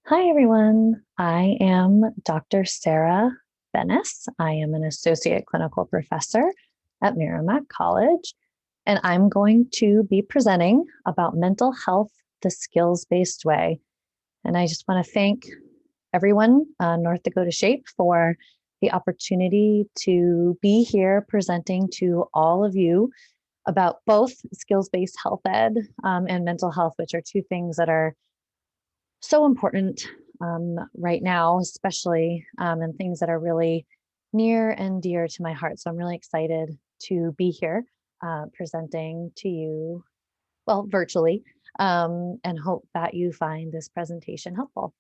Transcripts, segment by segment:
Hi, everyone. I am Dr. Sarah Bennis. I am an associate clinical professor at Merrimack College, and I'm going to be presenting about mental health the skills-based way. And I just want to thank everyone, North Dakota SHAPE, for the opportunity to be here presenting to all of you about both skills-based health ed and mental health, which are two things that are so important right now, especially, and things that are really near and dear to my heart. So I'm really excited to be here presenting to you, well, virtually, and hope that you find this presentation helpful.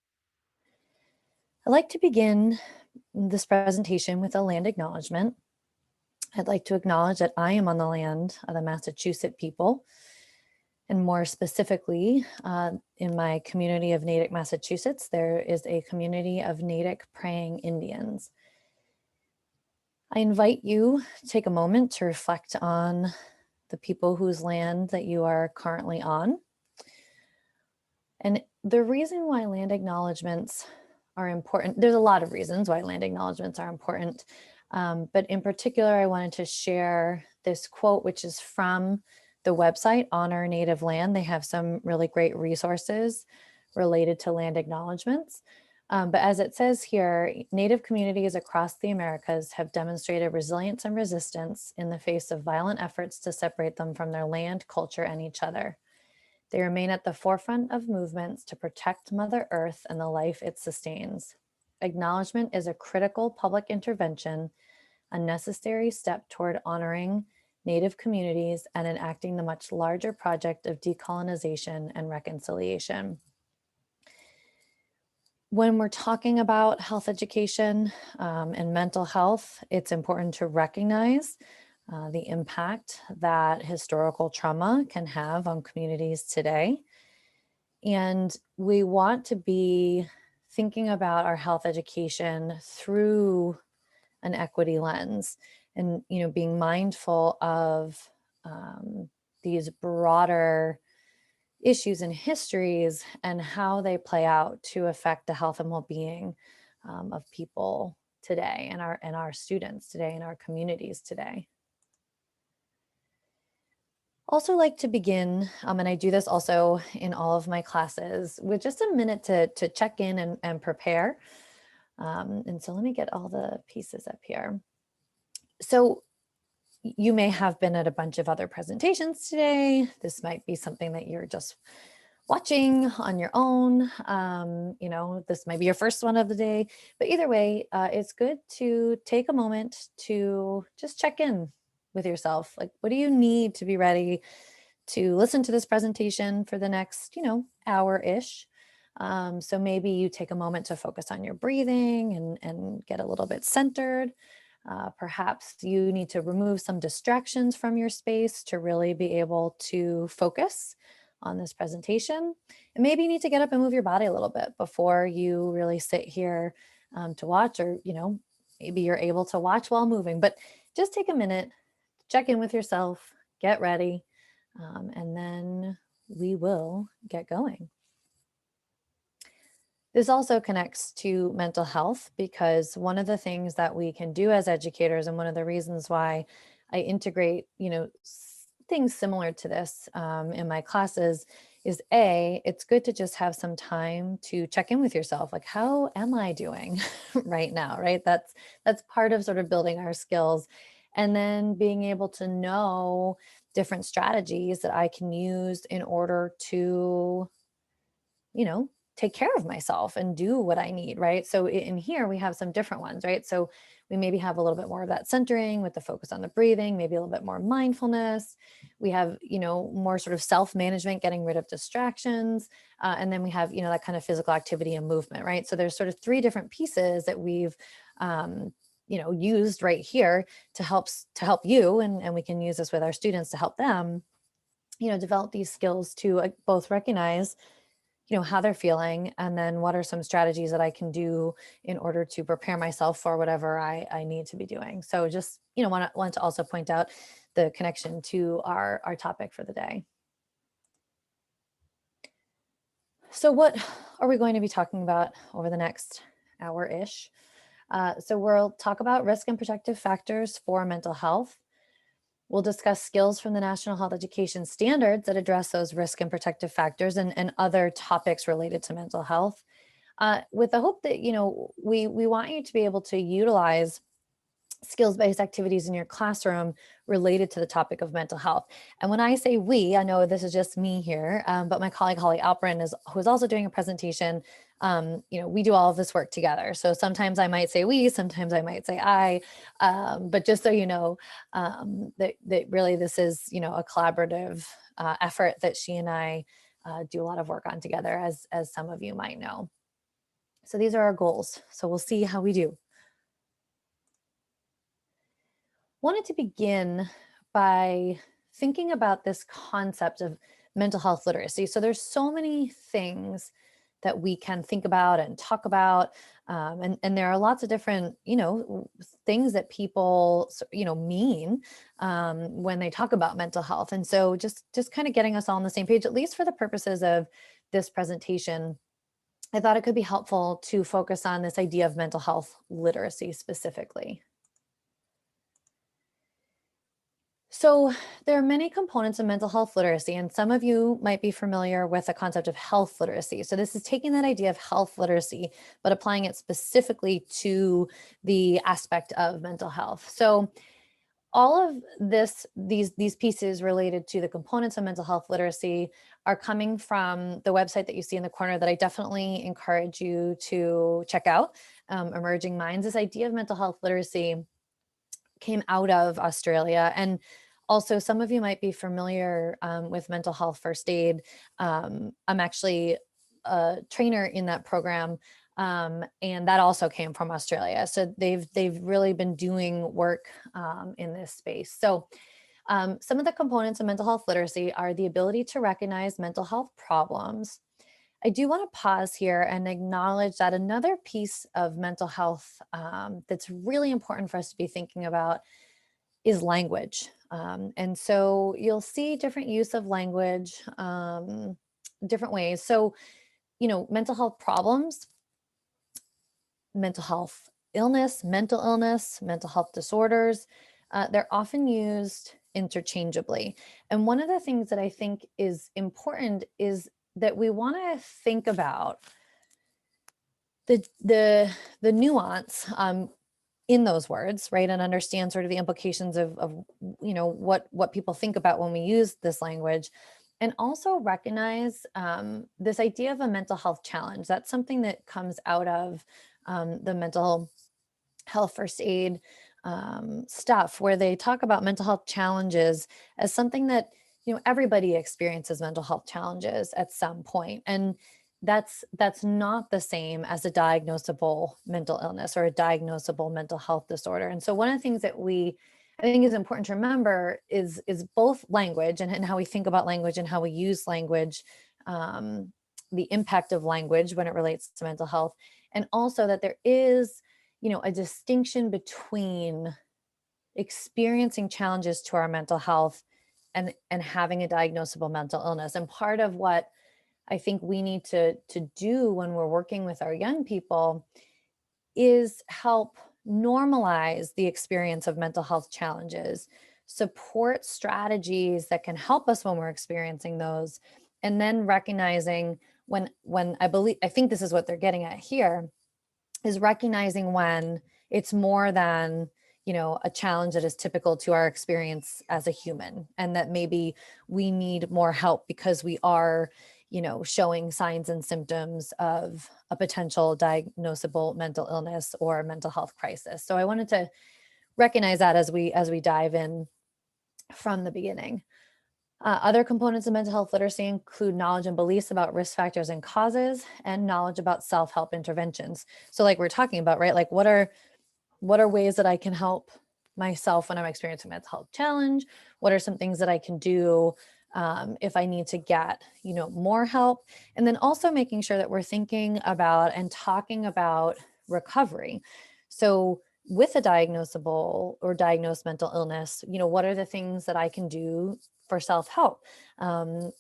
I'd like to begin this presentation with a land acknowledgement. I'd like to acknowledge that I am on the land of the Massachusetts people, and more specifically, in my community of Natick, Massachusetts, there is a community of Natick praying Indians. I invite you to take a moment to reflect on the people whose land that you are currently on. And the reason why land acknowledgements are important, there's a lot of reasons why land acknowledgements are important, but in particular, I wanted to share this quote, which is from the website Honor Native Land. They have some really great resources related to land acknowledgements. But as it says here, Native communities across the Americas have demonstrated resilience and resistance in the face of violent efforts to separate them from their land, culture, and each other. They remain at the forefront of movements to protect Mother Earth and the life it sustains. Acknowledgement is a critical public intervention, a necessary step toward honoring Native communities and enacting the much larger project of decolonization and reconciliation. When we're talking about health education and mental health, it's important to recognize the impact that historical trauma can have on communities today. And we want to be thinking about our health education through an equity lens and, being mindful of these broader issues and histories and how they play out to affect the health and well-being of people today and our students today and our communities today. Also like to begin, and I do this also in all of my classes, with just a minute to check in and prepare. And so let me get all the pieces up here. So you may have been at a bunch of other presentations today. This might be something that you're just watching on your own. This might be your first one of the day, but either way, it's good to take a moment to just check in with yourself. Like, what do you need to be ready to listen to this presentation for the next, hour-ish? So maybe you take a moment to focus on your breathing and get a little bit centered. Perhaps you need to remove some distractions from your space to really be able to focus on this presentation. And maybe you need to get up and move your body a little bit before you really sit here to watch, or, maybe you're able to watch while moving, but just take a minute, check in with yourself, get ready, and then we will get going. This also connects to mental health, because one of the things that we can do as educators, and one of the reasons why I integrate, things similar to this in my classes, is it's good to just have some time to check in with yourself. Like, how am I doing right now, right? That's part of sort of building our skills. And then being able to know different strategies that I can use in order to, take care of myself and do what I need, right? So in here, we have some different ones, right? So we maybe have a little bit more of that centering with the focus on the breathing, maybe a little bit more mindfulness. We have, more sort of self-management, getting rid of distractions. And then we have, that kind of physical activity and movement, right? So there's sort of three different pieces that we've, used right here to help you. And we can use this with our students to help them, develop these skills to both recognize how they're feeling, and then what are some strategies that I can do in order to prepare myself for whatever I need to be doing. So just, want to also point out the connection to our topic for the day. So what are we going to be talking about over the next hour-ish? So we'll talk about risk and protective factors for mental health. We'll discuss skills from the National Health Education Standards that address those risk and protective factors and other topics related to mental health, with the hope that, we want you to be able to utilize skills-based activities in your classroom related to the topic of mental health. And when I say we, I know this is just me here, but my colleague Holly Alperin who is also doing a presentation. We do all of this work together. So sometimes I might say we, sometimes I might say I, but just so you know, that really this is, a collaborative effort that she and I do a lot of work on together, as some of you might know. So these are our goals. So we'll see how we do. Wanted to begin by thinking about this concept of mental health literacy. So there's so many things that we can think about and talk about, and there are lots of different, things that people, mean when they talk about mental health. And so just kind of getting us all on the same page, at least for the purposes of this presentation, I thought it could be helpful to focus on this idea of mental health literacy specifically. So there are many components of mental health literacy, and some of you might be familiar with the concept of health literacy. So this is taking that idea of health literacy, but applying it specifically to the aspect of mental health. So all of these pieces related to the components of mental health literacy are coming from the website that you see in the corner that I definitely encourage you to check out, Emerging Minds. This idea of mental health literacy came out of Australia. And also, some of you might be familiar with mental health first aid. I'm actually a trainer in that program, and that also came from Australia. So they've really been doing work in this space. So some of the components of mental health literacy are the ability to recognize mental health problems. I do want to pause here and acknowledge that another piece of mental health that's really important for us to be thinking about is language. And so you'll see different use of language, different ways. So, mental health problems, mental health illness, mental health disorders, they're often used interchangeably. And one of the things that I think is important is that we want to think about the nuance in those words, right, and understand sort of the implications of what people think about when we use this language, and also recognize this idea of a mental health challenge. That's something that comes out of the mental health first aid stuff, where they talk about mental health challenges as something that everybody experiences mental health challenges at some point, and that's not the same as a diagnosable mental illness or a diagnosable mental health disorder. And so one of the things that I think is important to remember is both language and how we think about language and how we use language, the impact of language when it relates to mental health, and also that there is a distinction between experiencing challenges to our mental health and having a diagnosable mental illness. And part of what I think we need to do when we're working with our young people is help normalize the experience of mental health challenges, support strategies that can help us when we're experiencing those, and then recognizing when I think this is what they're getting at here, is recognizing when it's more than a challenge that is typical to our experience as a human, and that maybe we need more help because we are showing signs and symptoms of a potential diagnosable mental illness or mental health crisis. So I wanted to recognize that as we dive in from the beginning. Other components of mental health literacy include knowledge and beliefs about risk factors and causes, and knowledge about self-help interventions. So like we're talking about, right? Like what are ways that I can help myself when I'm experiencing a mental health challenge? What are some things that I can do if I need to get, more help? And then also making sure that we're thinking about and talking about recovery. So with a diagnosable or diagnosed mental illness, what are the things that I can do for self-help?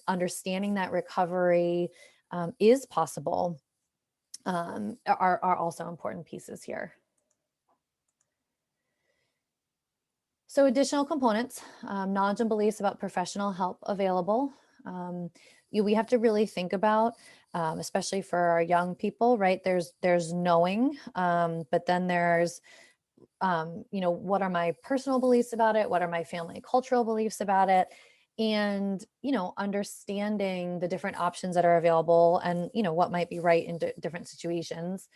Understanding that recovery is possible are also important pieces here. So additional components, knowledge and beliefs about professional help available. We have to really think about, especially for our young people, right? There's knowing, but then there's, what are my personal beliefs about it? What are my family cultural beliefs about it? And, understanding the different options that are available and, what might be right in different situations.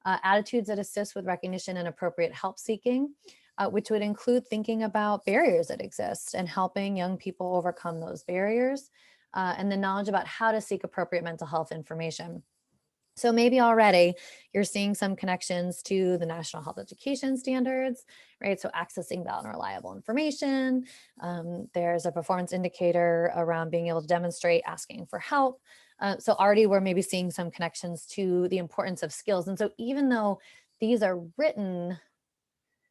Attitudes that assist with recognition and appropriate help seeking, which would include thinking about barriers that exist and helping young people overcome those barriers, and the knowledge about how to seek appropriate mental health information. So maybe already you're seeing some connections to the National Health Education Standards, right? So accessing valid and reliable information. There's a performance indicator around being able to demonstrate asking for help. So already we're maybe seeing some connections to the importance of skills. And so even though these are written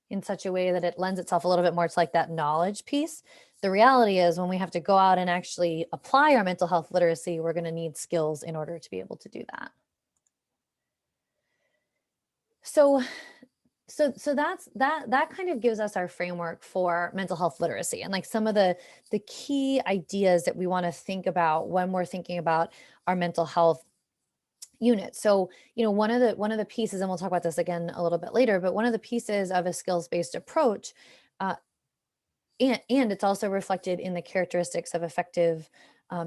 in such a way that it lends itself a little bit more to like that knowledge piece, the reality is when we have to go out and actually apply our mental health literacy, we're going to need skills in order to be able to do that. So that kind of gives us our framework for mental health literacy and like some of the key ideas that we want to think about when we're thinking about our mental health unit. So, one of the pieces, and we'll talk about this again a little bit later, but one of the pieces of a skills-based approach, uh, and it's also reflected in the characteristics of effective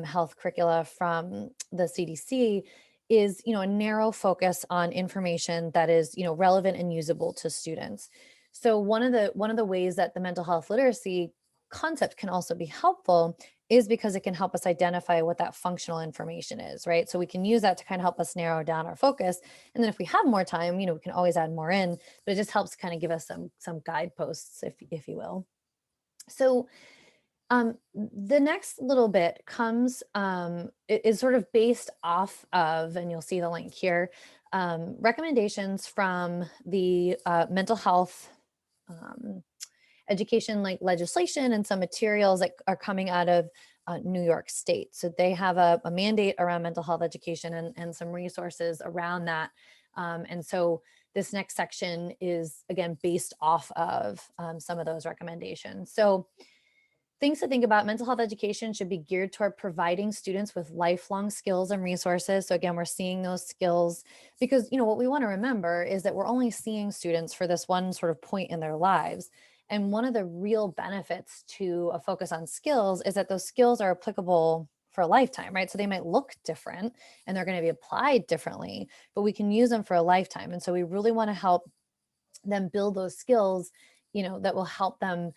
health curricula from the CDC, is a narrow focus on information that is relevant and usable to students. So one of the ways that the mental health literacy concept can also be helpful is because it can help us identify what that functional information is, right? So we can use that to kind of help us narrow down our focus, and then if we have more time, we can always add more in, but it just helps kind of give us some guideposts, if you will. So the next little bit comes, is sort of based off of, and you'll see the link here, recommendations from the mental health education like legislation and some materials that are coming out of New York State. So they have a mandate around mental health education and some resources around that. And so this next section is, again, based off of some of those recommendations. So things to think about: mental health education should be geared toward providing students with lifelong skills and resources. So again, we're seeing those skills because, what we want to remember is that we're only seeing students for this one sort of point in their lives. And one of the real benefits to a focus on skills is that those skills are applicable for a lifetime, right? So they might look different and they're going to be applied differently, but we can use them for a lifetime. And so we really want to help them build those skills, that will help them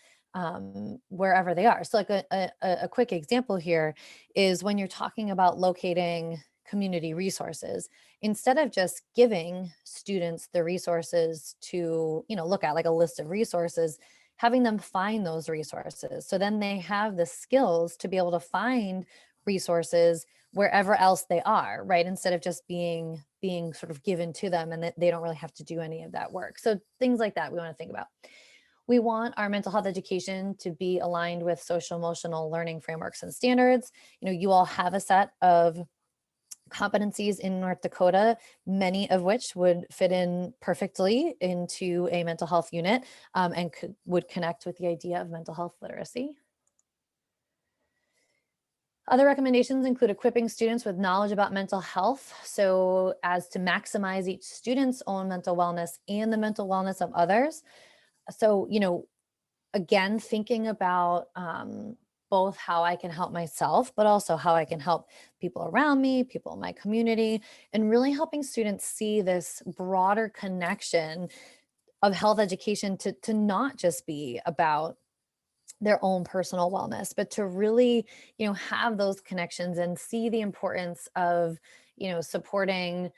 wherever they are. So like a quick example here is when you're talking about locating community resources, instead of just giving students the resources to, look at like a list of resources, having them find those resources. So then they have the skills to be able to find resources wherever else they are, right? Instead of just being sort of given to them and that they don't really have to do any of that work. So things like that we want to think about. We want our mental health education to be aligned with social emotional learning frameworks and standards. You all have a set of competencies in North Dakota, many of which would fit in perfectly into a mental health unit, and would connect with the idea of mental health literacy. Other recommendations include equipping students with knowledge about mental health, so as to maximize each student's own mental wellness and the mental wellness of others. So, again, thinking about both how I can help myself, but also how I can help people around me, people in my community, and really helping students see this broader connection of health education to not just be about their own personal wellness, but to really, have those connections and see the importance of, supporting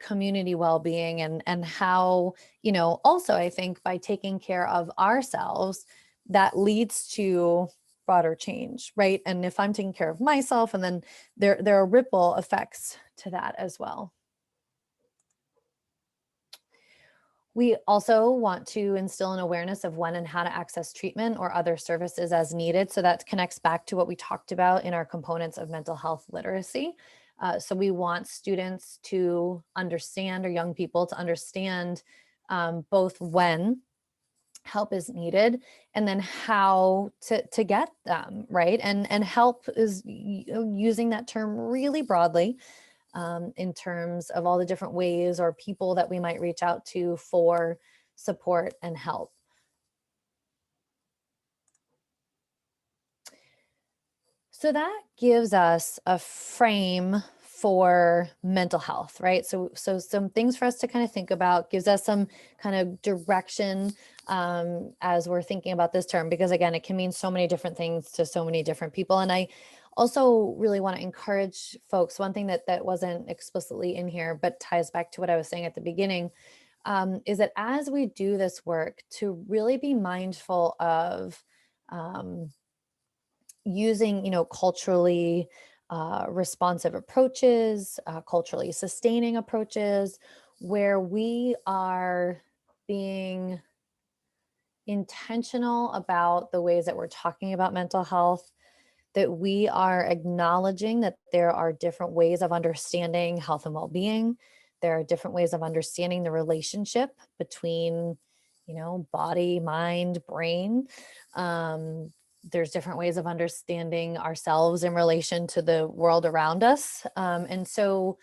community well-being and how, also I think by taking care of ourselves, that leads to broader change, right? And if I'm taking care of myself, and then there are ripple effects to that as well. We also want to instill an awareness of when and how to access treatment or other services as needed. So that connects back to what we talked about in our components of mental health literacy. So we want students to understand, or young people to understand, both when help is needed and then how to get them, right? And help is using that term really broadly, in terms of all the different ways or people that we might reach out to for support and help. So that gives us a frame for mental health, right? So some things for us to kind of think about, gives us some kind of direction, as we're thinking about this term, because again, it can mean so many different things to so many different people. And I also really want to encourage folks, one thing that wasn't explicitly in here, but ties back to what I was saying at the beginning, is that as we do this work, to really be mindful of, using, culturally responsive approaches, culturally sustaining approaches, where we are being intentional about the ways that we're talking about mental health, that we are acknowledging that there are different ways of understanding health and well-being. There are different ways of understanding the relationship between, body, mind, brain. There's different ways of understanding ourselves in relation to the world around us. And so,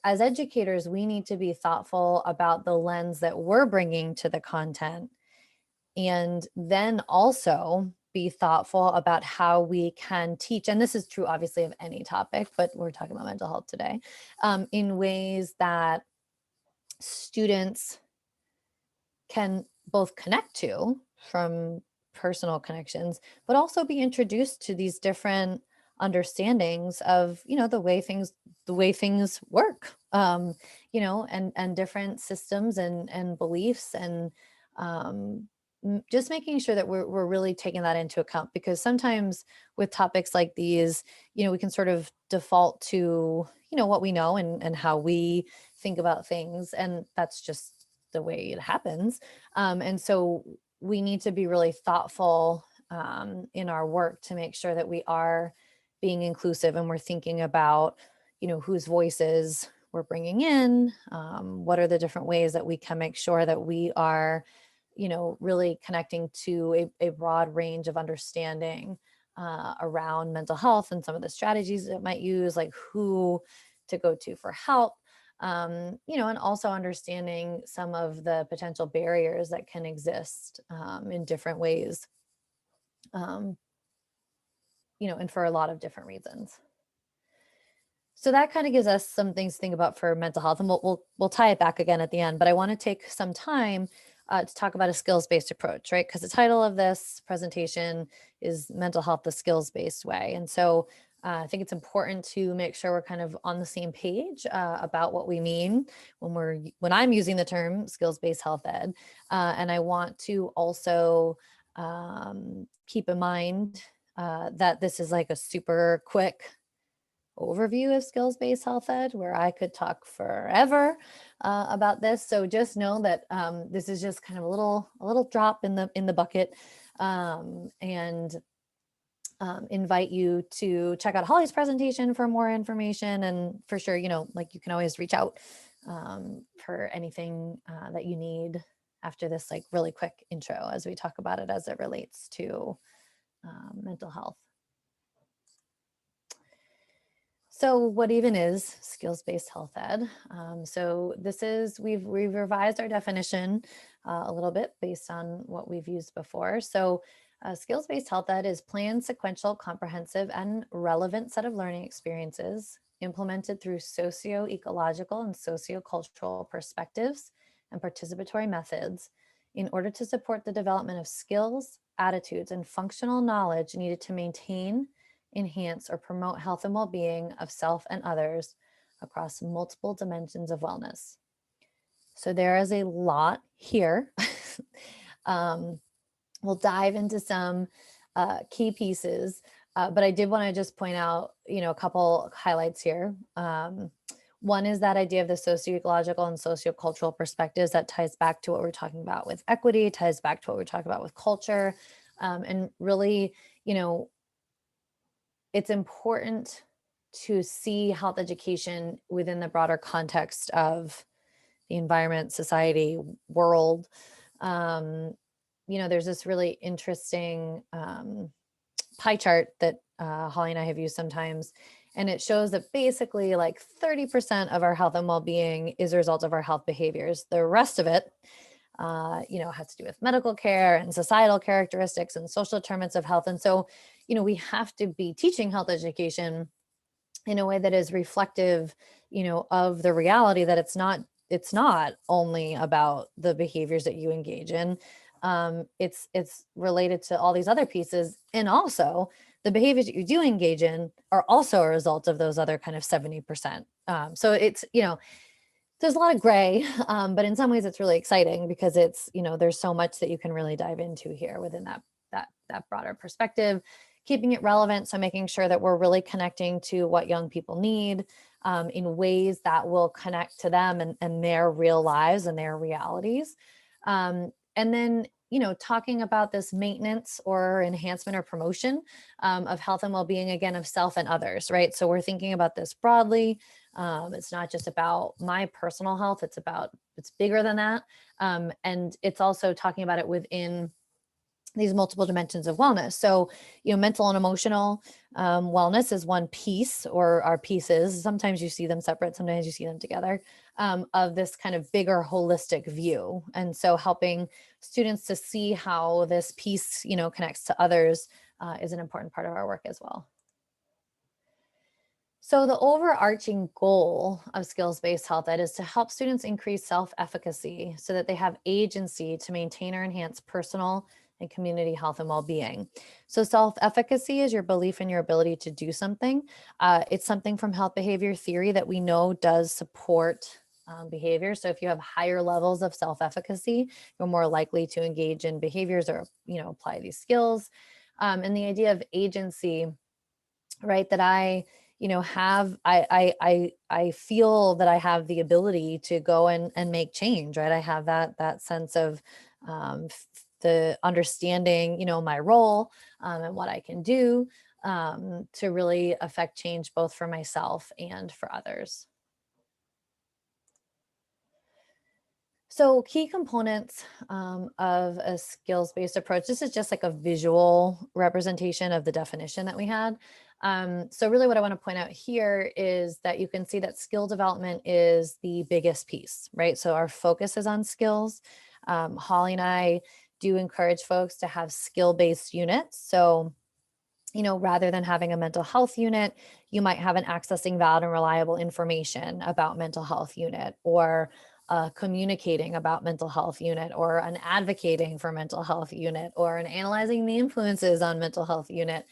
as educators, we need to be thoughtful about the lens that we're bringing to the content, and then also be thoughtful about how we can teach. And this is true, obviously, of any topic, but we're talking about mental health today, in ways that students can both connect to from personal connections, but also be introduced to these different understandings of, the way things work, and different systems and beliefs, and just making sure that we're really taking that into account, because sometimes with topics like these, we can sort of default to, what we know and how we think about things, and that's just the way it happens. And so we need to be really thoughtful, in our work, to make sure that we are being inclusive, and we're thinking about, whose voices we're bringing in, what are the different ways that we can make sure that we are, really connecting to a broad range of understanding, around mental health, and some of the strategies it might use, like who to go to for help, and also understanding some of the potential barriers that can exist, in different ways, um, and for a lot of different reasons. So that kind of gives us some things to think about for mental health, and we'll tie it back again at the end. But I want to take some time, to talk about a skills-based approach, right? Because the title of this presentation is Mental Health the Skills-Based Way. And so I think it's important to make sure we're kind of on the same page, about what we mean when I'm using the term skills-based health ed. And I want to also, keep in mind, that this is like a super quick overview of skills-based health ed, where I could talk forever, about this. So just know that, this is just kind of a little drop in the bucket, and invite you to check out Holly's presentation for more information. And for sure, like, you can always reach out, for anything, that you need after this, like, really quick intro, as we talk about it as it relates to, mental health. So what even is skills-based health ed? So we've revised our definition, a little bit based on what we've used before. So skills-based health ed is planned, sequential, comprehensive, and relevant set of learning experiences implemented through socio-ecological and sociocultural perspectives and participatory methods in order to support the development of skills, attitudes, and functional knowledge needed to maintain, enhance, or promote health and well-being of self and others across multiple dimensions of wellness. So there is a lot here. We'll dive into some key pieces, but I did want to just point out, a couple highlights here. One is that idea of the socioecological and sociocultural perspectives that ties back to what we're talking about with equity, ties back to what we're talking about with culture, and really, it's important to see health education within the broader context of the environment, society, world. There's this really interesting pie chart that Holly and I have used sometimes. And it shows that basically like 30% of our health and well-being is a result of our health behaviors. The rest of it, has to do with medical care and societal characteristics and social determinants of health. And so, we have to be teaching health education in a way that is reflective, of the reality that it's not only about the behaviors that you engage in. It's related to all these other pieces. And also the behaviors that you do engage in are also a result of those other kind of 70%. So it's, there's a lot of gray, but in some ways it's really exciting because it's, there's so much that you can really dive into here within that broader perspective, keeping it relevant. So making sure that we're really connecting to what young people need in ways that will connect to them and their real lives and their realities. And then, talking about this maintenance or enhancement or promotion of health and well-being, again, of self and others, right? So we're thinking about this broadly. It's not just about my personal health. It's bigger than that. And it's also talking about it within these multiple dimensions of wellness. So, mental and emotional wellness is one piece, or our pieces. Sometimes you see them separate, sometimes you see them together, of this kind of bigger holistic view. And so helping students to see how this piece, connects to others is an important part of our work as well. So the overarching goal of skills-based health ed is to help students increase self-efficacy so that they have agency to maintain or enhance personal and community health and well-being. So self-efficacy is your belief in your ability to do something. It's something from health behavior theory that we know does support behavior. So if you have higher levels of self-efficacy, you're more likely to engage in behaviors or, apply these skills. And the idea of agency, right, that I feel that I have the ability to go and make change, right? I have that sense of the understanding, my role and what I can do to really affect change both for myself and for others. So key components of a skills-based approach, this is just like a visual representation of the definition that we had. So really what I want to point out here is that you can see that skill development is the biggest piece, right? So our focus is on skills. Holly and I do encourage folks to have skill-based units. So, rather than having a mental health unit, you might have an accessing valid and reliable information about mental health unit, or communicating about mental health unit, or an advocating for mental health unit, or an analyzing the influences on mental health unit,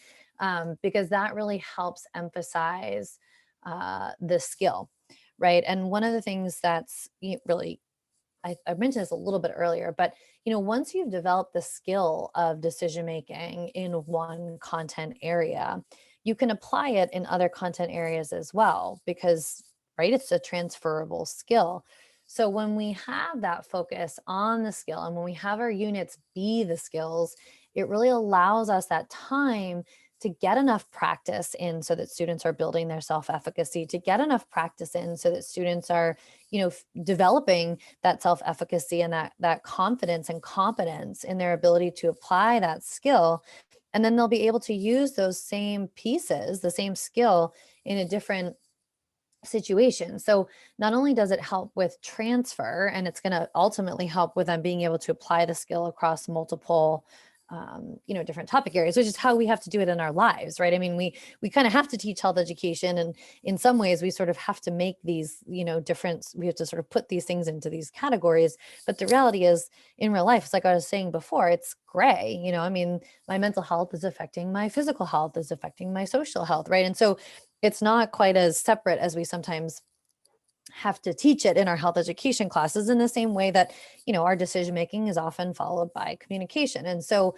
because that really helps emphasize the skill, right? And one of the things that's really, I mentioned this a little bit earlier, but once you've developed the skill of decision making in one content area, you can apply it in other content areas as well, because right, it's a transferable skill. So when we have that focus on the skill, and when we have our units be the skills, it really allows us that time to get enough practice in so that students are building their self-efficacy, to get enough practice in so that students are, developing that self-efficacy and that confidence and competence in their ability to apply that skill. And then they'll be able to use those same pieces, the same skill, in a different situation. So not only does it help with transfer, and it's going to ultimately help with them being able to apply the skill across multiple different topic areas, which is how we have to do it in our lives, right? I mean, we kind of have to teach health education, and in some ways we sort of have to make these, different, we have to sort of put these things into these categories. But the reality is, in real life, it's like I was saying before, it's gray. I mean, my mental health is affecting my physical health, is affecting my social health, right? And so it's not quite as separate as we sometimes have to teach it in our health education classes, in the same way that, our decision making is often followed by communication. And so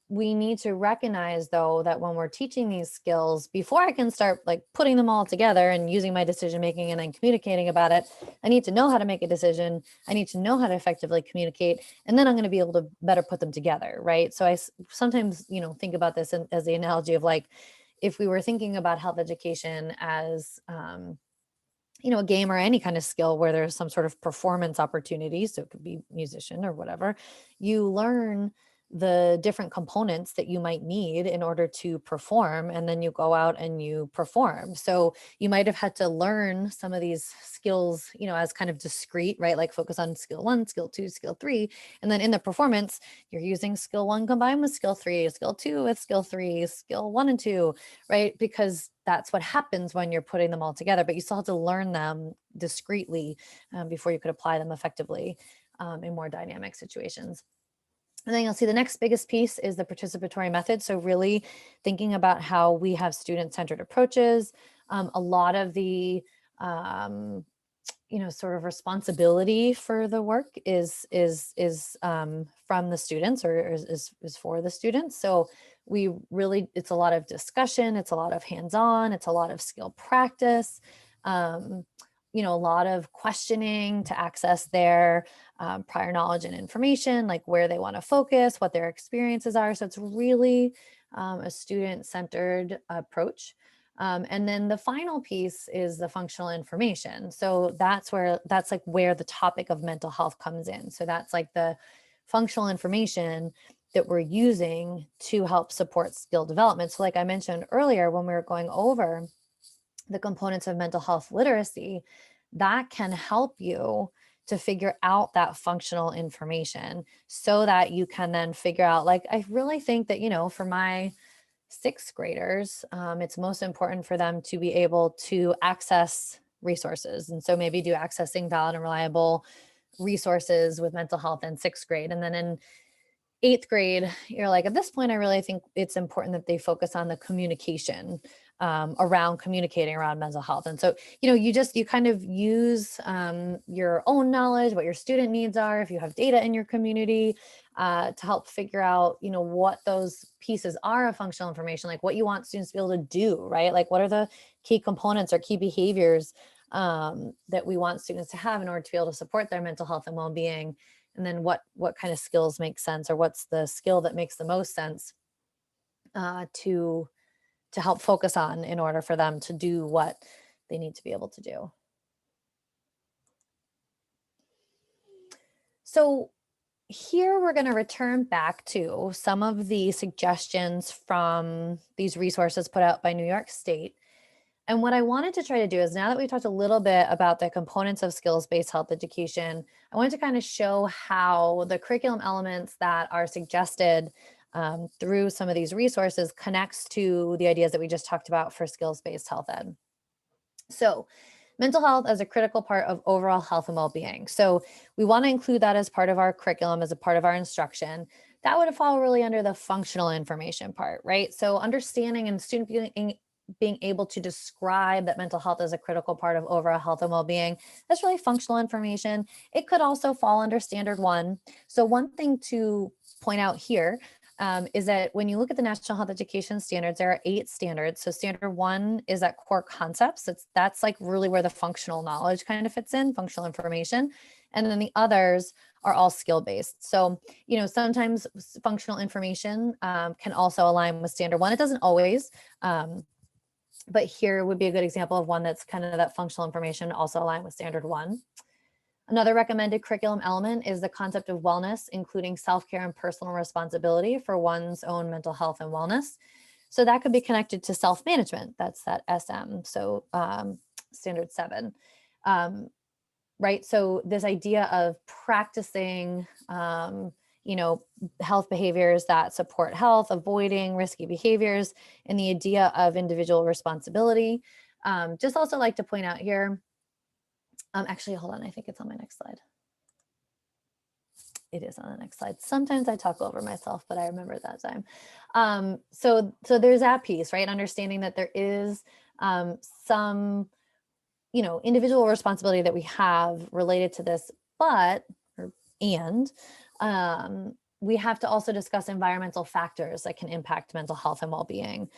we need to recognize, though, that when we're teaching these skills, before I can start like putting them all together and using my decision making and then communicating about it, I need to know how to make a decision. I need to know how to effectively communicate, and then I'm going to be able to better put them together, right? So I sometimes, think about this as the analogy of like, if we were thinking about health education as, a game or any kind of skill where there's some sort of performance opportunity, so it could be musician or whatever, you learn the different components that you might need in order to perform, and then you go out and you perform. So you might have had to learn some of these skills, as kind of discrete, right? Like focus on skill 1, skill 2, skill 3, and then in the performance, you're using skill 1 combined with skill 3, skill 2 with skill 3, skill 1 and 2, right? Because that's what happens when you're putting them all together, but you still have to learn them discretely before you could apply them effectively in more dynamic situations. And then you'll see the next biggest piece is the participatory method. So really thinking about how we have student-centered approaches. A lot of the sort of responsibility for the work is from the students, or is for the students. So we really, it's a lot of discussion, it's a lot of hands-on, it's a lot of skill practice, a lot of questioning to access their prior knowledge and information, like where they want to focus, what their experiences are. So it's really a student-centered approach. And then the final piece is the functional information. So that's like where the topic of mental health comes in. So that's like the functional information that we're using to help support skill development. So like I mentioned earlier, when we were going over the components of mental health literacy, that can help you to figure out that functional information so that you can then figure out, like, I really think that, for my 6th graders, it's most important for them to be able to access resources. And so maybe do accessing valid and reliable resources with mental health in 6th grade. And then in 8th grade, you're like, at this point, I really think it's important that they focus on the communication around communicating around mental health. And so, you kind of use your own knowledge, what your student needs are, if you have data in your community, to help figure out, what those pieces are of functional information, like what you want students to be able to do, right? Like what are the key components or key behaviors that we want students to have in order to be able to support their mental health and well-being. And then what kind of skills make sense, or what's the skill that makes the most sense to help focus on in order for them to do what they need to be able to do. So here we're going to return back to some of the suggestions from these resources put out by New York State. And what I wanted to try to do is, now that we've talked a little bit about the components of skills-based health education, I wanted to kind of show how the curriculum elements that are suggested through some of these resources connects to the ideas that we just talked about for skills-based health ed. So mental health as a critical part of overall health and well-being. So we want to include that as part of our curriculum, as a part of our instruction. That would fall really under the functional information part, right? So understanding and student being able to describe that mental health is a critical part of overall health and well-being, that's really functional information. It could also fall under standard 1. So one thing to point out here is that when you look at the National Health Education Standards, there are 8 standards. So standard 1 is that core concepts. That's like really where the functional knowledge kind of fits in, functional information. And then the others are all skill-based. So, sometimes functional information can also align with standard 1. It doesn't always, but here would be a good example of one that's kind of that functional information also aligned with standard 1. Another recommended curriculum element is the concept of wellness, including self-care and personal responsibility for one's own mental health and wellness. So that could be connected to self-management. That's that SM. So standard 7, right? So this idea of practicing, health behaviors that support health, avoiding risky behaviors, and the idea of individual responsibility. Just also like to point out here, actually, hold on, I think it's on my next slide. It is on the next slide. Sometimes I talk over myself, but I remember that time. So there's that piece, right? Understanding that there is some, individual responsibility that we have related to this, we have to also discuss environmental factors that can impact mental health and well-being,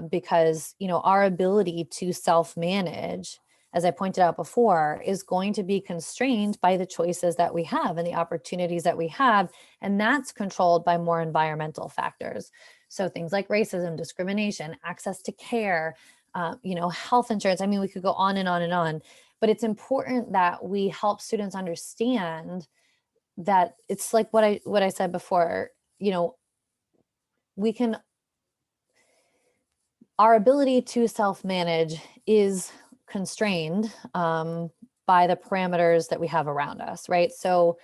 because, our ability to self-manage, as I pointed out before, is going to be constrained by the choices that we have and the opportunities that we have, and that's controlled by more environmental factors. So things like racism, discrimination, access to care, health insurance. I mean, we could go on and on and on, but it's important that we help students understand that it's like what I said before, we can, our ability to self-manage is constrained by the parameters that we have around us, right? So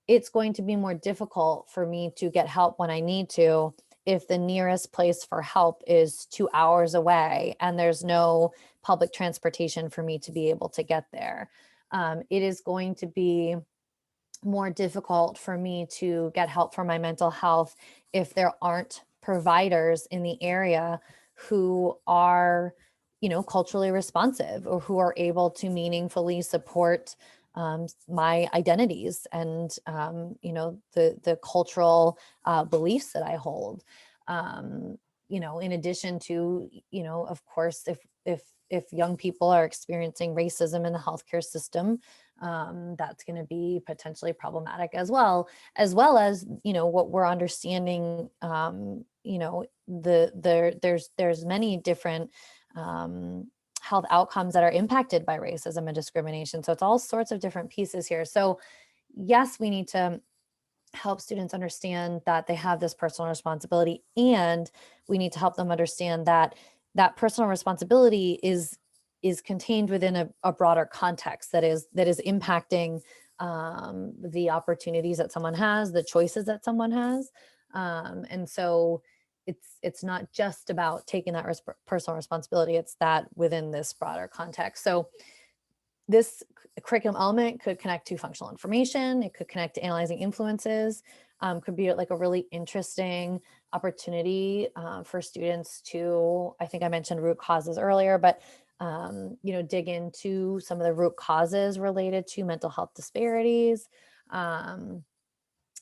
it's going to be more difficult for me to get help when I need to if the nearest place for help is 2 hours away and there's no public transportation for me to be able to get there. It is going to be more difficult for me to get help for my mental health if there aren't providers in the area who are, culturally responsive or who are able to meaningfully support my identities and, the cultural beliefs that I hold. In addition to, of course, if young people are experiencing racism in the healthcare system, that's going to be potentially problematic as well as what we're understanding. There's many different health outcomes that are impacted by racism and discrimination. So it's all sorts of different pieces here. So yes, we need to help students understand that they have this personal responsibility, and we need to help them understand that that personal responsibility is contained within a broader context that is impacting the opportunities that someone has, the choices that someone has. And so it's not just about taking that personal responsibility, it's that within this broader context. So this curriculum element could connect to functional information. It could connect to analyzing influences. Could be like a really interesting opportunity for students to, I think I mentioned root causes earlier, but dig into some of the root causes related to mental health disparities.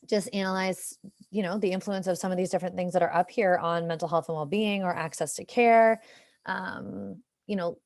Just analyze, the influence of some of these different things that are up here on mental health and well-being or access to care.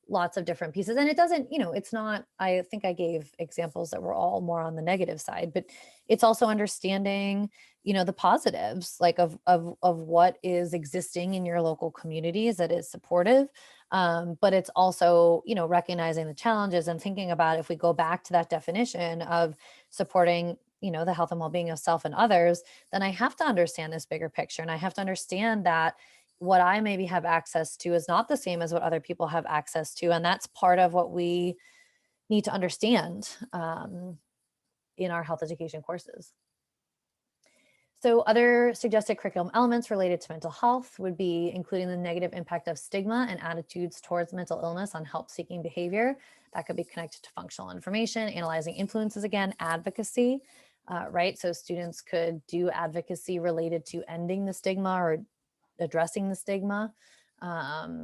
Lots of different pieces. And it doesn't, it's not, I think I gave examples that were all more on the negative side, but it's also understanding, the positives, like of what is existing in your local communities that is supportive. But it's also, recognizing the challenges and thinking about, if we go back to that definition of supporting, the health and well-being of self and others, then I have to understand this bigger picture. And I have to understand that what I maybe have access to is not the same as what other people have access to. And that's part of what we need to understand in our health education courses. So other suggested curriculum elements related to mental health would be including the negative impact of stigma and attitudes towards mental illness on help-seeking behavior. That could be connected to functional information, analyzing influences again, advocacy, right? So students could do advocacy related to ending the stigma or addressing the stigma, how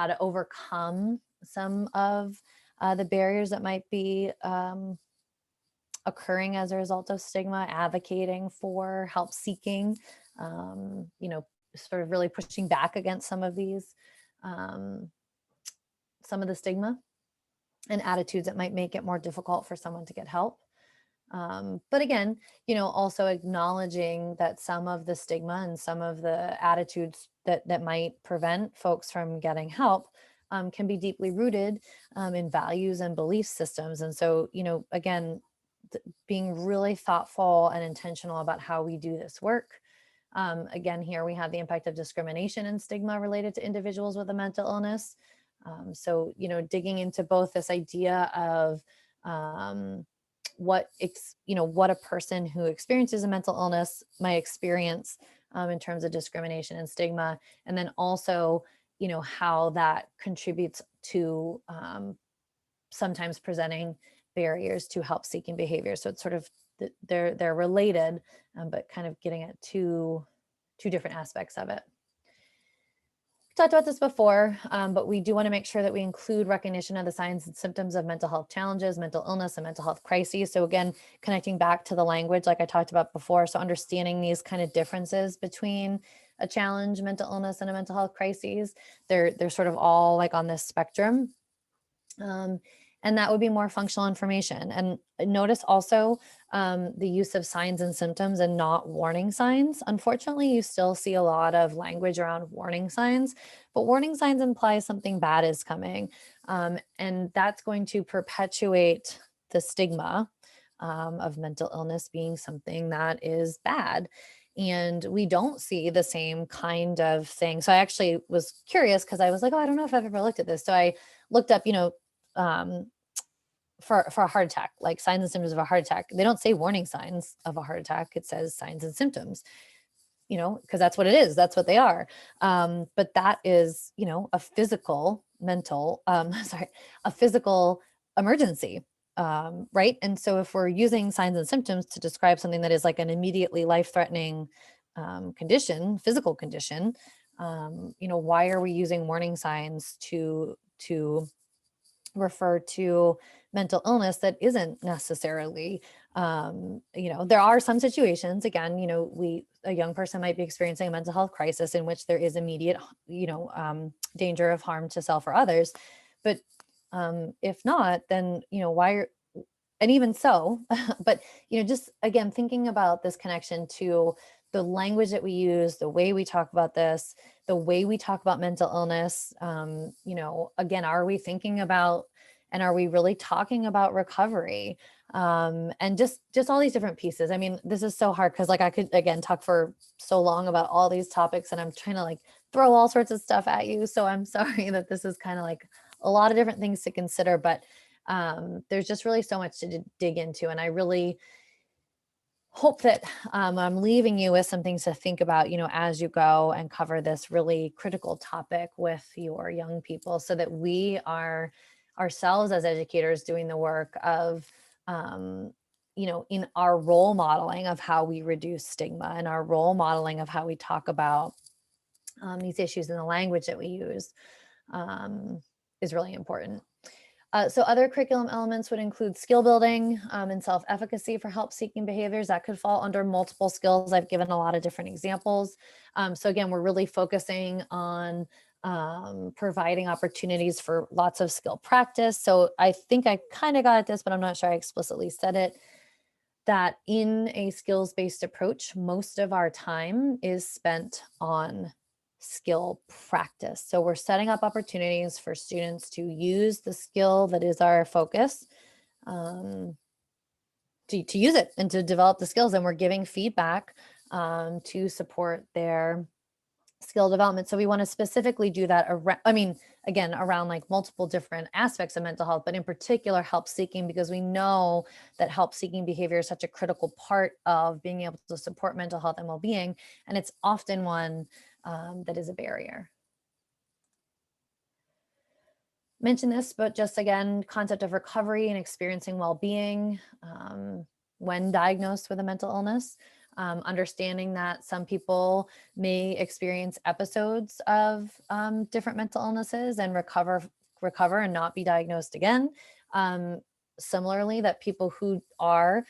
to overcome some of the barriers that might be occurring as a result of stigma, advocating for help seeking, sort of really pushing back against some of these, some of the stigma and attitudes that might make it more difficult for someone to get help. But again, also acknowledging that some of the stigma and some of the attitudes that might prevent folks from getting help can be deeply rooted in values and belief systems. And so, again, being really thoughtful and intentional about how we do this work. Again, here we have the impact of discrimination and stigma related to individuals with a mental illness. So, digging into both this idea of what a person who experiences a mental illness might experience in terms of discrimination and stigma, and then also, how that contributes to sometimes presenting barriers to help seeking behavior. So it's sort of, they're related, but kind of getting at two different aspects of it. We talked about this before, but we do want to make sure that we include recognition of the signs and symptoms of mental health challenges, mental illness, and mental health crises. So again, connecting back to the language like I talked about before. So understanding these kind of differences between a challenge, mental illness, and a mental health crises. They're sort of all like on this spectrum. And that would be more functional information. And notice also the use of signs and symptoms and not warning signs. Unfortunately, you still see a lot of language around warning signs, but warning signs imply something bad is coming. And that's going to perpetuate the stigma of mental illness being something that is bad. And we don't see the same kind of thing. So I actually was curious because I was like, oh, I don't know if I've ever looked at this. So I looked up, um, for a heart attack, like signs and symptoms of a heart attack. They don't say warning signs of a heart attack. It says signs and symptoms, because that's what it is. That's what they are. But that is, a physical mental, a physical emergency. Right. And so if we're using signs and symptoms to describe something that is like an immediately life-threatening condition, physical condition, why are we using warning signs to refer to mental illness that isn't necessarily, there are some situations, again, a young person might be experiencing a mental health crisis in which there is immediate, danger of harm to self or others. But if not, then, why are, and even so, but, just again, thinking about this connection to the language that we use, the way we talk about this, the way we talk about mental illness, again, are we thinking about, and are we really talking about recovery? And just all these different pieces. I mean, this is so hard because like I could, again, talk for so long about all these topics and I'm trying to like throw all sorts of stuff at you. So I'm sorry that this is kind of like a lot of different things to consider, but there's just really so much to dig into. And I really hope that I'm leaving you with some things to think about, as you go and cover this really critical topic with your young people so that we are ourselves as educators doing the work of, in our role modeling of how we reduce stigma and our role modeling of how we talk about these issues in the language that we use is really important. So other curriculum elements would include skill building and self-efficacy for help-seeking behaviors. That could fall under multiple skills. I've given a lot of different examples. So again, we're really focusing on providing opportunities for lots of skill practice. So I think I kind of got at this, but I'm not sure I explicitly said it, that in a skills-based approach, most of our time is spent on skill practice. So we're setting up opportunities for students to use the skill that is our focus, to use it and to develop the skills. And we're giving feedback to support their skill development. So we want to specifically do that around, again, around like multiple different aspects of mental health, but in particular help seeking, because we know that help seeking behavior is such a critical part of being able to support mental health and well-being. And it's often one that is a barrier. Mention this, but just again, concept of recovery and experiencing well-being when diagnosed with a mental illness. Understanding that some people may experience episodes of different mental illnesses and recover and not be diagnosed again. Similarly, that people who are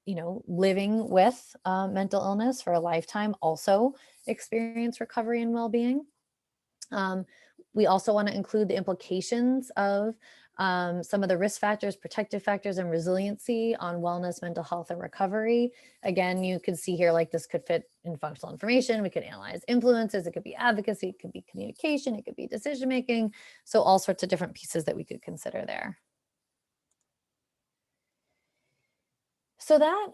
living with mental illness for a lifetime also experience recovery and well-being. We also want to include the implications of some of the risk factors, protective factors, and resiliency on wellness, mental health, and recovery. Again, you could see here, like this could fit in functional information. We could analyze influences. It could be advocacy. It could be communication. It could be decision-making. So all sorts of different pieces that we could consider there. So that,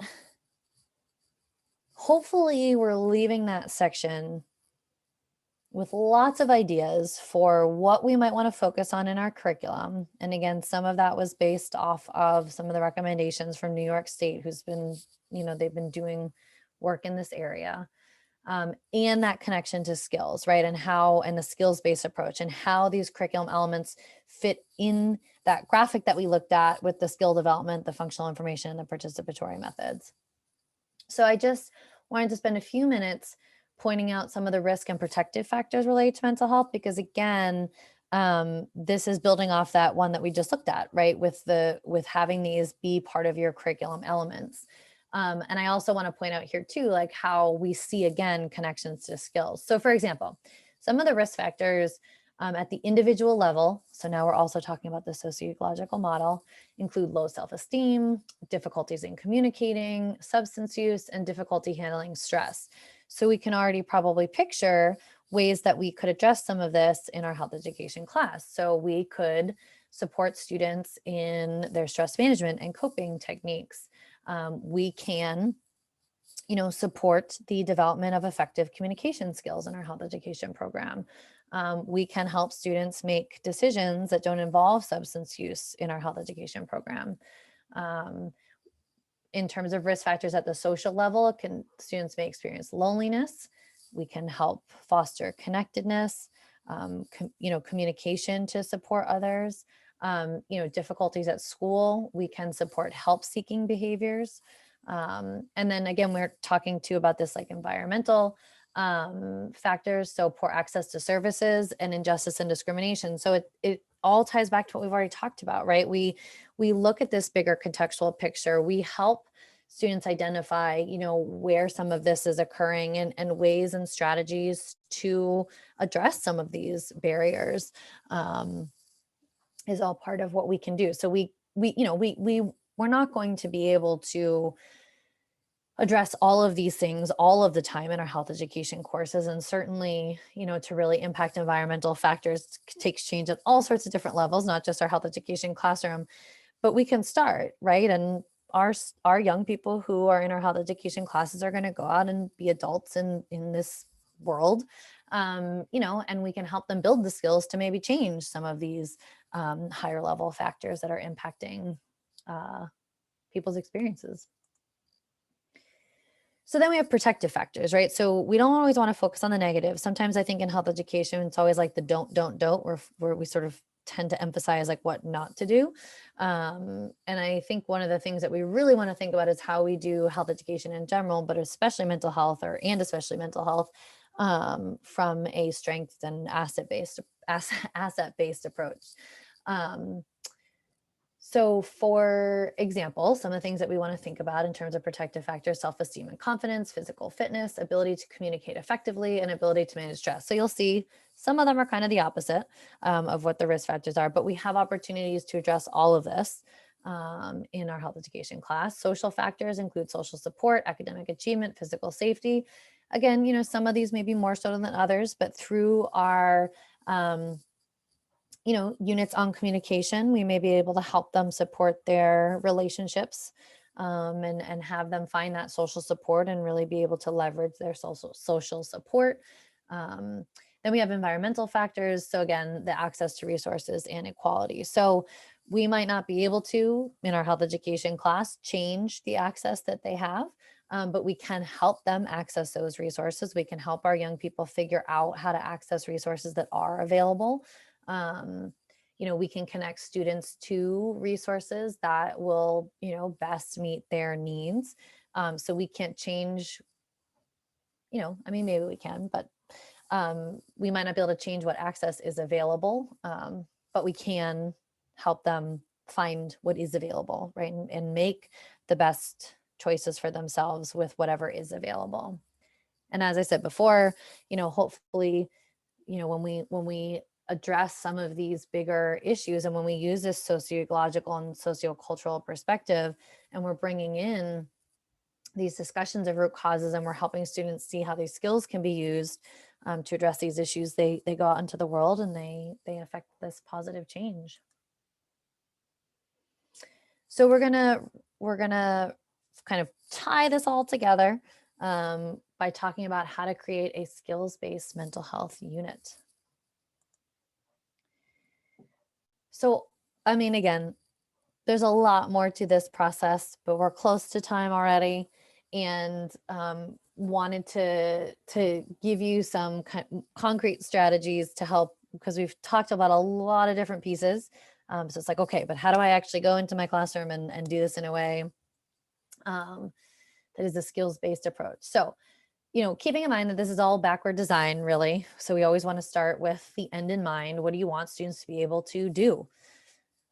hopefully we're leaving that section with lots of ideas for what we might want to focus on in our curriculum. And again, some of that was based off of some of the recommendations from New York State, who's been, they've been doing work in this area. And that connection to skills, right? And the skills-based approach and how these curriculum elements fit in that graphic that we looked at with the skill development, the functional information, and the participatory methods. So I just wanted to spend a few minutes pointing out some of the risk and protective factors related to mental health, because again, this is building off that one that we just looked at, right? With having these be part of your curriculum elements. And I also want to point out here too, like how we see again connections to skills. So for example, some of the risk factors At the individual level, so now we're also talking about the socioecological model, include low self-esteem, difficulties in communicating, substance use, and difficulty handling stress. So we can already probably picture ways that we could address some of this in our health education class. So we could support students in their stress management and coping techniques. We can support the development of effective communication skills in our health education program. We can help students make decisions that don't involve substance use in our health education program. In terms of risk factors at the social level, students may experience loneliness. We can help foster connectedness, communication to support others. Difficulties at school, we can support help-seeking behaviors. And then again, we're talking too about this like environmental factors, so poor access to services and injustice and discrimination. So it all ties back to what we've already talked about, right? We look at this bigger contextual picture. We help students identify, where some of this is occurring and ways and strategies to address some of these barriers is all part of what we can do. So we're not going to be able to address all of these things all of the time in our health education courses. And certainly, to really impact environmental factors takes change at all sorts of different levels, not just our health education classroom, but we can start, right? And our young people who are in our health education classes are going to go out and be adults in this world, and we can help them build the skills to maybe change some of these higher level factors that are impacting people's experiences. So then we have protective factors, right? So we don't always want to focus on the negative. Sometimes I think in health education, it's always like the don't, where we sort of tend to emphasize like what not to do. And I think one of the things that we really want to think about is how we do health education in general, but especially mental health especially mental health from a strength and asset-based approach. So for example, some of the things that we want to think about in terms of protective factors: self-esteem and confidence, physical fitness, ability to communicate effectively, and ability to manage stress. So you'll see some of them are kind of the opposite of what the risk factors are, but we have opportunities to address all of this in our health education class. Social factors include social support, academic achievement, physical safety. Again, some of these may be more so than others, but through our units on communication, we may be able to help them support their relationships and have them find that social support and really be able to leverage their social support. Then we have environmental factors. So again, the access to resources and equality. So we might not be able to, in our health education class, change the access that they have, but we can help them access those resources. We can help our young people figure out how to access resources that are available. We can connect students to resources that will, best meet their needs. So we can't change, maybe we can, but we might not be able to change what access is available, but we can help them find what is available, right? And make the best choices for themselves with whatever is available. And as I said before, hopefully, when we address some of these bigger issues, and when we use this socioecological and sociocultural perspective, and we're bringing in these discussions of root causes, and we're helping students see how these skills can be used to address these issues, they go out into the world and they affect this positive change. So we're gonna kind of tie this all together by talking about how to create a skills-based mental health unit. So, again, there's a lot more to this process, but we're close to time already, and wanted to give you some concrete strategies to help, because we've talked about a lot of different pieces. So it's like, okay, but how do I actually go into my classroom and do this in a way that is a skills-based approach? So, keeping in mind that this is all backward design, really. So we always want to start with the end in mind. What do you want students to be able to do?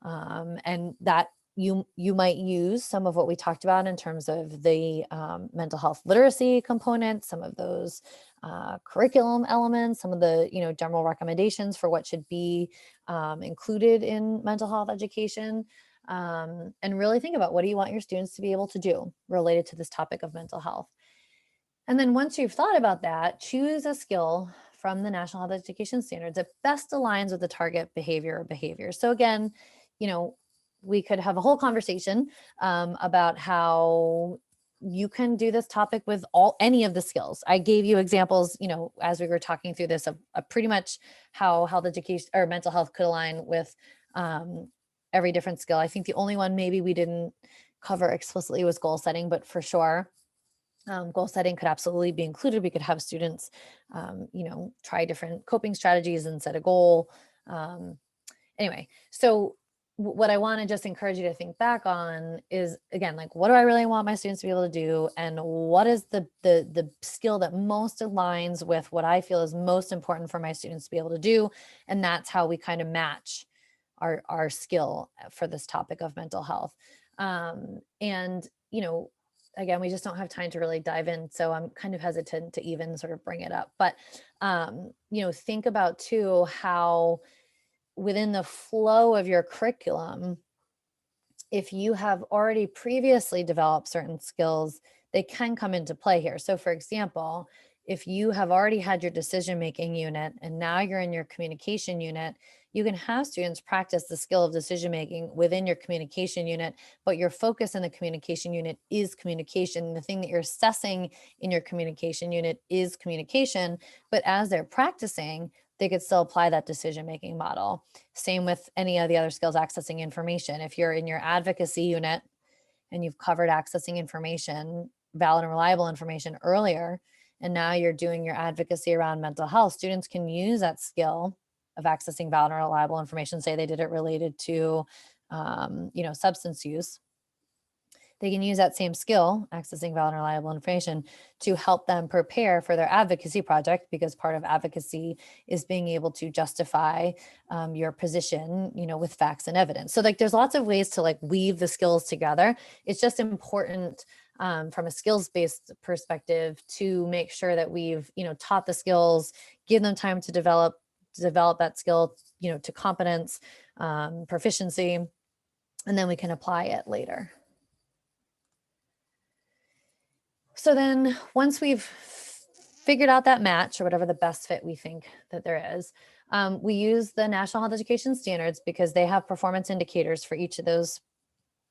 And that you might use some of what we talked about in terms of the mental health literacy component, some of those curriculum elements, some of the, general recommendations for what should be included in mental health education, and really think about what do you want your students to be able to do related to this topic of mental health. And then once you've thought about that, choose a skill from the National Health Education Standards that best aligns with the target behavior or behavior. So again, we could have a whole conversation about how you can do this topic with any of the skills. I gave you examples, as we were talking through this, of pretty much how health education or mental health could align with every different skill. I think the only one maybe we didn't cover explicitly was goal setting, but for sure, goal setting could absolutely be included. We could have students, try different coping strategies and set a goal. Anyway, so what I want to just encourage you to think back on is, again, like, what do I really want my students to be able to do? And what is the skill that most aligns with what I feel is most important for my students to be able to do? And that's how we kind of match our skill for this topic of mental health. And, again, we just don't have time to really dive in. So I'm kind of hesitant to even sort of bring it up. But, think about too, how within the flow of your curriculum, if you have already previously developed certain skills, they can come into play here. So for example, if you have already had your decision-making unit and now you're in your communication unit, you can have students practice the skill of decision-making within your communication unit, but your focus in the communication unit is communication. The thing that you're assessing in your communication unit is communication, but as they're practicing, they could still apply that decision-making model. Same with any of the other skills, accessing information. If you're in your advocacy unit and you've covered accessing information, valid and reliable information earlier, and now you're doing your advocacy around mental health, students can use that skill of accessing valid and reliable information. Say they did it related to, substance use. They can use that same skill, accessing valid and reliable information, to help them prepare for their advocacy project, because part of advocacy is being able to justify your position, with facts and evidence. So there's lots of ways to weave the skills together. It's just important from a skills-based perspective to make sure that we've, taught the skills, give them time to develop that skill, to competence, proficiency, and then we can apply it later. So then once we've figured out that match, or whatever the best fit we think that there is, we use the National Health Education Standards because they have performance indicators for each of those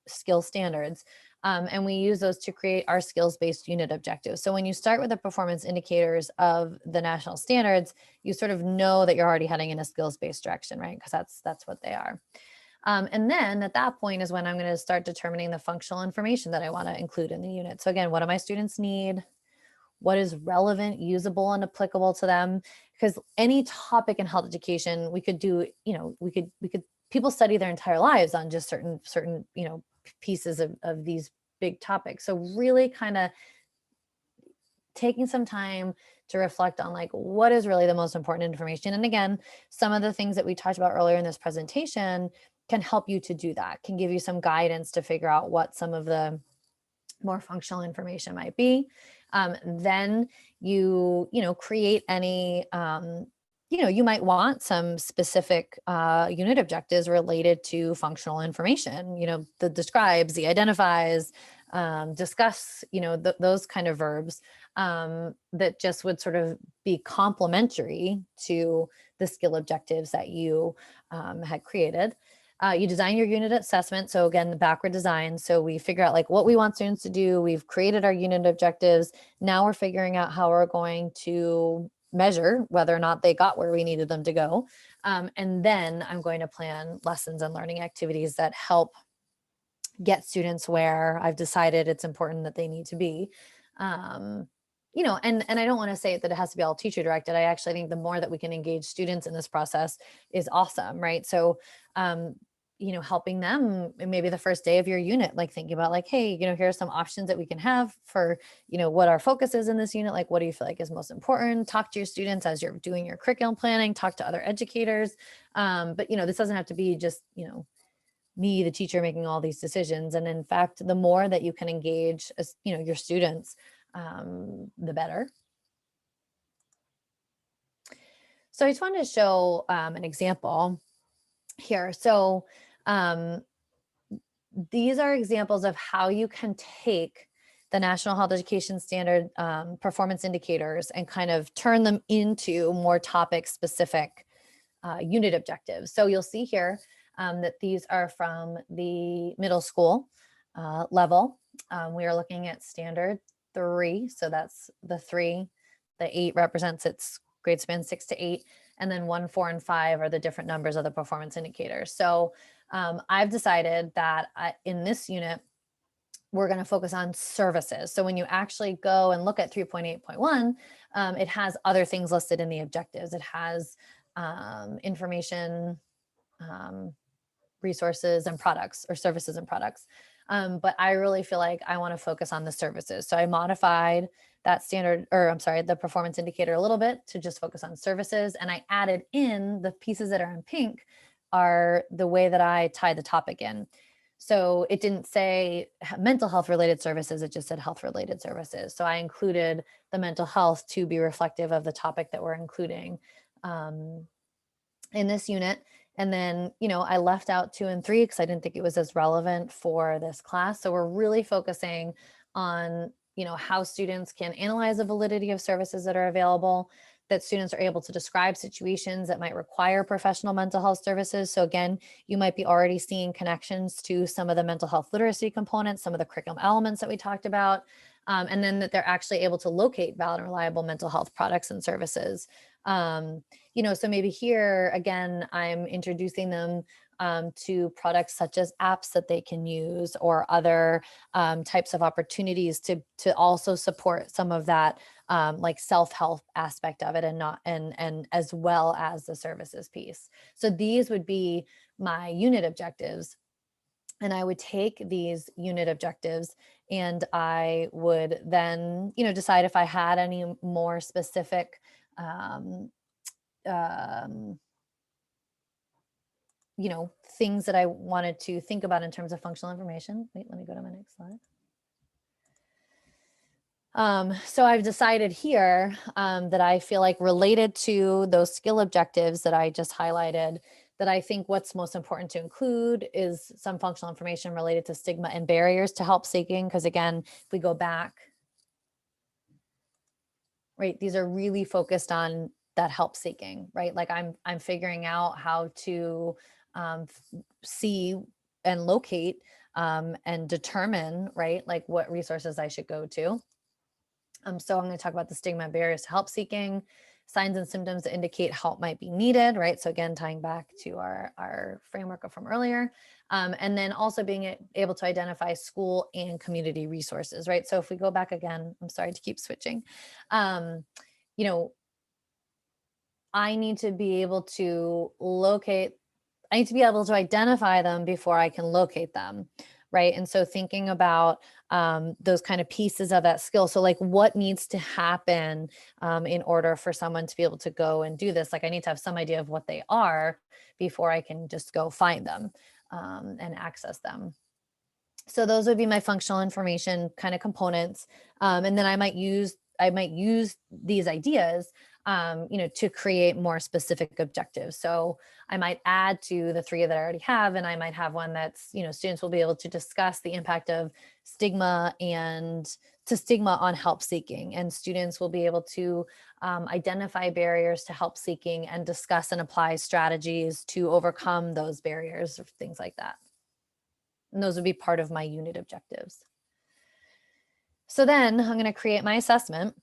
skill standards. And we use those to create our skills-based unit objectives. So when you start with the performance indicators of the national standards, you sort of know that you're already heading in a skills-based direction, right? Because that's what they are. And then at that point is when I'm going to start determining the functional information that I want to include in the unit. So again, what do my students need? What is relevant, usable, and applicable to them? Because any topic in health education, we could do, people study their entire lives on just certain, pieces of these big topics. So really kind of taking some time to reflect on what is really the most important information. And again, some of the things that we talked about earlier in this presentation can help you to do that, can give you some guidance to figure out what some of the more functional information might be. Then you create any, you might want some specific unit objectives related to functional information, the describes, the identifies, discuss, those kind of verbs that just would sort of be complementary to the skill objectives that you had created. You design your unit assessment. So again, the backward design. So we figure out what we want students to do. We've created our unit objectives. Now we're figuring out how we're going to measure whether or not they got where we needed them to go. And then I'm going to plan lessons and learning activities that help get students where I've decided it's important that they need to be. And I don't want to say that it has to be all teacher directed. I actually think the more that we can engage students in this process is awesome, right? So, helping them maybe the first day of your unit, thinking about hey, here are some options that we can have for, what our focus is in this unit. What do you feel is most important? Talk to your students as you're doing your curriculum planning, talk to other educators. But, this doesn't have to be just, me, the teacher, making all these decisions. And in fact, the more that you can engage, your students, the better. So I just wanted to show an example here. So these are examples of how you can take the National Health Education Standard performance indicators and kind of turn them into more topic specific unit objectives. So you'll see here that these are from the middle school level. We are looking at standard 3. So that's the 3. The 8 represents its grade span 6 to 8. And then 1, 4, and 5 are the different numbers of the performance indicators. So I've decided that in this unit, we're going to focus on services. So when you actually go and look at 3.8.1, it has other things listed in the objectives. It has information, resources and products, or services and products. But I really feel like I want to focus on the services. So I modified that the performance indicator a little bit to just focus on services. And I added in the pieces that are in pink are the way that I tie the topic in. So it didn't say mental health related services, it just said health related services. So I included the mental health to be reflective of the topic that we're including in this unit. And then, I left out 2 and 3 because I didn't think it was as relevant for this class. So we're really focusing on, how students can analyze the validity of services that are available, that students are able to describe situations that might require professional mental health services. So again, you might be already seeing connections to some of the mental health literacy components, some of the curriculum elements that we talked about, and then that they're actually able to locate valid and reliable mental health products and services. So maybe here, again, I'm introducing them to products such as apps that they can use, or other types of opportunities to also support some of that like self-help aspect of it, and as well as the services piece. So these would be my unit objectives. And I would take these unit objectives and I would then, decide if I had any more specific things that I wanted to think about in terms of functional information. Wait, let me go to my next slide. So I've decided here that I feel like, related to those skill objectives that I just highlighted, that I think what's most important to include is some functional information related to stigma and barriers to help seeking. Because again, if we go back, right, these are really focused on that help seeking, right? Like I'm figuring out how to see and locate and determine, right, like what resources I should go to. So I'm going to talk about the stigma and barriers to help seeking, signs and symptoms that indicate help might be needed, right? So again, tying back to our framework from earlier, and then also being able to identify school and community resources, right? So if we go back again, I'm sorry to keep switching. I need to be able to identify them before I can locate them, right? And so thinking about those kind of pieces of that skill. So like, what needs to happen in order for someone to be able to go and do this? Like, I need to have some idea of what they are before I can just go find them and access them. So those would be my functional information kind of components. And then I might use these ideas to create more specific objectives. So I might add to the 3 that I already have, and I might have one that's, students will be able to discuss the impact of stigma on help seeking, and students will be able to identify barriers to help seeking and discuss and apply strategies to overcome those barriers, or things like that. And those would be part of my unit objectives. So then I'm going to create my assessment.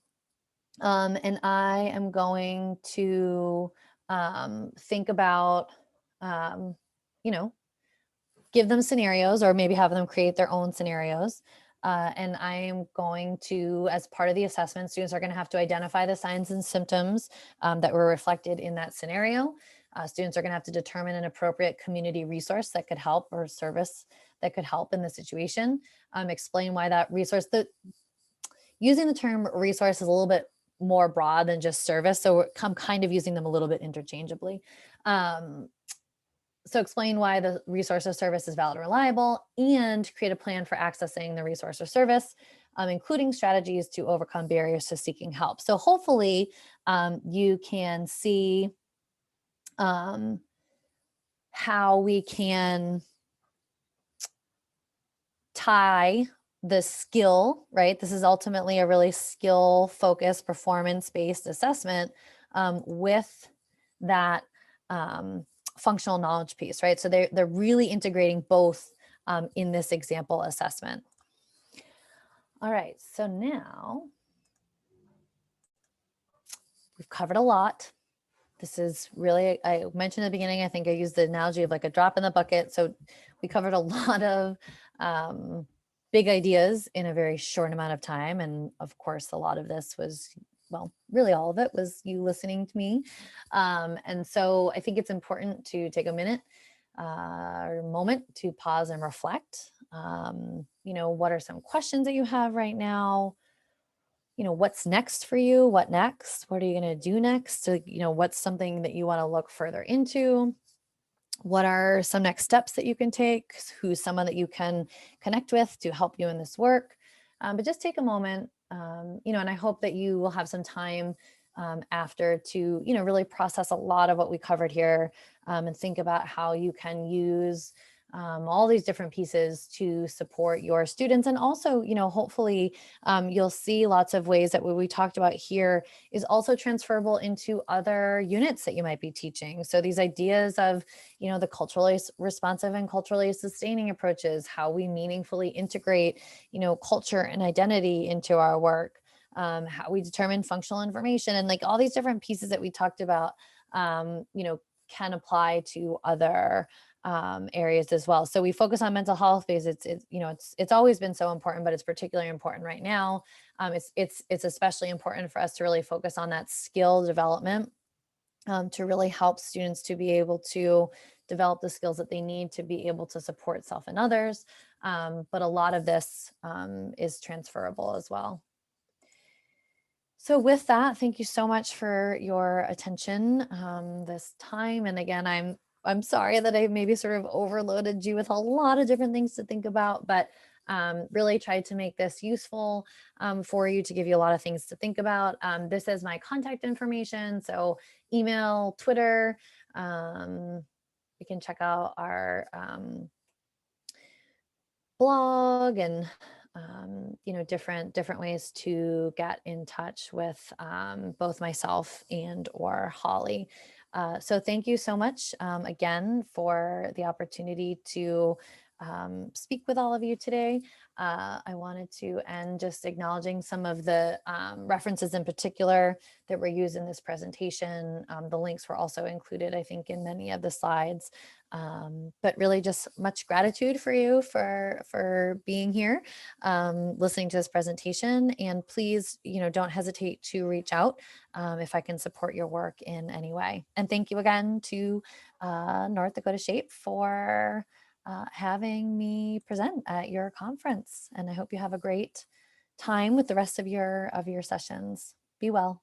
And I am going to think about, give them scenarios, or maybe have them create their own scenarios. And I am going to, as part of the assessment, students are going to have to identify the signs and symptoms that were reflected in that scenario. Students are going to have to determine an appropriate community resource that could help, or service that could help in the situation. Explain why that resource, using the term resource is a little bit more broad than just service. So I'm kind of using them a little bit interchangeably. So explain why the resource or service is valid and reliable, and create a plan for accessing the resource or service, including strategies to overcome barriers to seeking help. So hopefully you can see how we can tie the skill, right? This is ultimately a really skill-focused, performance-based assessment with that functional knowledge piece, right? So they're really integrating both in this example assessment. All right, so now we've covered a lot. This is really, I mentioned at the beginning, I think I used the analogy of like a drop in the bucket. So we covered a lot of big ideas in a very short amount of time. And of course, a lot of this was, well, really all of it was you listening to me. And so I think it's important to take a minute or moment to pause and reflect. What are some questions that you have right now? What's next for you? What next? What are you going to do next? So, what's something that you want to look further into? What are some next steps that you can take? Who's someone that you can connect with to help you in this work? But just take a moment, and I hope that you will have some time after to, really process a lot of what we covered here and think about how you can use all these different pieces to support your students. And also, hopefully you'll see lots of ways that what we talked about here is also transferable into other units that you might be teaching. So these ideas of, the culturally responsive and culturally sustaining approaches, how we meaningfully integrate, culture and identity into our work, how we determine functional information, and like all these different pieces that we talked about, can apply to other areas as well. So we focus on mental health because it's always been so important, but it's particularly important right now. It's especially important for us to really focus on that skill development to really help students to be able to develop the skills that they need to be able to support self and others. But a lot of this is transferable as well. So with that, thank you so much for your attention this time. And again, I'm sorry that I maybe sort of overloaded you with a lot of different things to think about, but really tried to make this useful for you, to give you a lot of things to think about. This is my contact information. So email, Twitter, you can check out our blog and different ways to get in touch with both myself and or Holly. So thank you so much again for the opportunity to speak with all of you today. I wanted to end just acknowledging some of the references in particular that were used in this presentation. The links were also included, I think, in many of the slides. But really just much gratitude for you for being here, listening to this presentation. And please, don't hesitate to reach out if I can support your work in any way. And thank you again to North Dakota SHAPE for having me present at your conference. And I hope you have a great time with the rest of your sessions. Be well.